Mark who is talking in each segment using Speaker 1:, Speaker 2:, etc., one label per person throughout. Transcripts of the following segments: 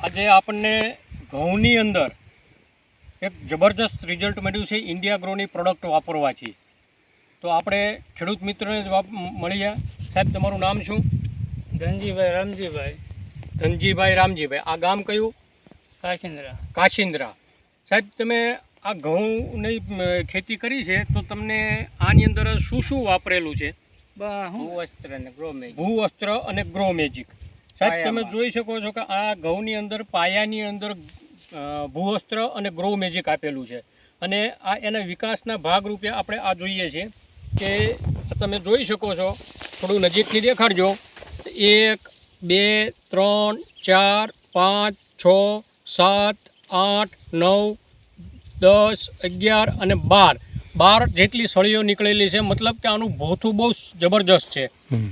Speaker 1: આજે આપણને ઘઉંની અંદર એક જબરજસ્ત રિઝલ્ટ મળ્યું છે ઇન્ડિયા ગ્રોની પ્રોડક્ટ વાપરવાથી. તો આપણે ખેડૂત મિત્રોને જ મળીએ. સાહેબ, તમારું નામ શું?
Speaker 2: ધનજીભાઈ રામજીભાઈ.
Speaker 1: ધનજીભાઈ રામજીભાઈ. આ ગામ કયું?
Speaker 2: કાશિંદ્રા.
Speaker 1: કાશિંદ્રા. સાહેબ, તમે આ ઘઉંની ખેતી કરી છે તો તમને આની અંદર શું શું વાપરેલું છે?
Speaker 2: ભૂવસ્ત્ર અને ગ્રો મેજિક.
Speaker 1: ભૂવસ્ત્ર અને ગ્રો મેજિક. સાહેબ, તમે જોઈ શકો છો કે આ ઘઉંની અંદર પાયાની અંદર ભૂવસ્ત્ર અને ગ્રો મેજિક આપેલું છે. અને આ એના વિકાસના ભાગરૂપે આપણે આ જોઈએ છીએ કે તમે જોઈ શકો છો, થોડું નજીકથી દેખાડજો. 1 2 3 4 5 6 7 8 9 10 11 અને 12 જેટલી સળીઓ નીકળેલી છે. મતલબ કે આનું ભોથું બહુ જબરજસ્ત છે.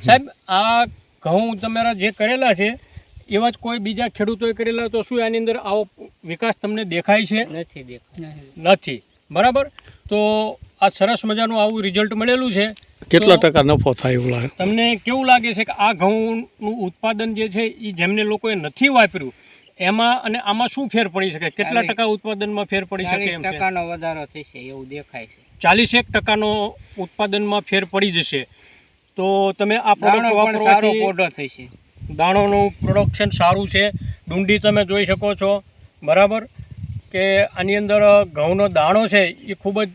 Speaker 1: સાહેબ, આ ઘઉં તમારા જે કરેલા છે એવા જ કોઈ બીજા ખેડૂતોએ કરેલા, તો શું આની અંદર આવો વિકાસ તમને દેખાય છે?
Speaker 2: નથી દેખાય.
Speaker 1: નથી. બરાબર. તો આ સરસ મજાનું આવું રિઝલ્ટ મળેલું છે.
Speaker 3: કેટલા ટકા નફો થાય એવું લાગે
Speaker 1: તમને? કેવું લાગે છે કે આ ઘઉંનું ઉત્પાદન જે છે એ જેમને લોકોએ નથી વાપર્યું એમાં અને આમાં શું ફેર પડી શકે? કેટલા ટકા ઉત્પાદનમાં ફેર પડી શકે?
Speaker 2: 40% વધારો થશે એવું દેખાય છે.
Speaker 1: 41% ઉત્પાદનમાં ફેર પડી જશે. તો તમે આ પ્રોડક્ટ
Speaker 2: સારો
Speaker 1: વાપરવાથી
Speaker 2: પોડો થશે.
Speaker 1: દાણોનું પ્રોડક્શન સારું છે. ડુંડી તમે જોઈ શકો છો. બરાબર કે આની અંદર ઘઉંનો દાણો છે એ ખૂબ જ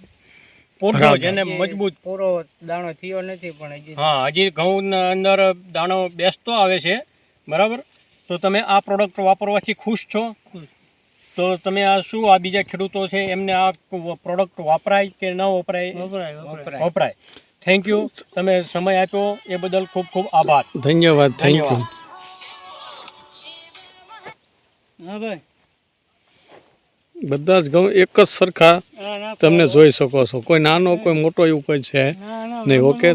Speaker 1: પોટો છે અને મજબૂત.
Speaker 2: પૂરો દાણો થયો નથી પણ હજી.
Speaker 1: હા, હજી ઘઉંના અંદર દાણો બેસતો આવે છે. બરાબર. તો તમે આ પ્રોડક્ટ વાપરવાથી ખુશ છો? તો તમે આ શું આ બીજા ખેડૂતો છે એમને આ પ્રોડક્ટ વાપરાય કે ન વપરાય? વપરાય. Thank you. તમે સમય આપ્યો એ બદલ ખૂબ ખૂબ આભાર.
Speaker 3: ધન્યવાદ. Thank you.
Speaker 2: હા ભાઈ,
Speaker 3: બધા જ ઘઉં એક જ સરખા તમને જોઈ શકો છો. કોઈ નાનો કોઈ મોટો એવું કોઈ છે નહીં. ઓકે.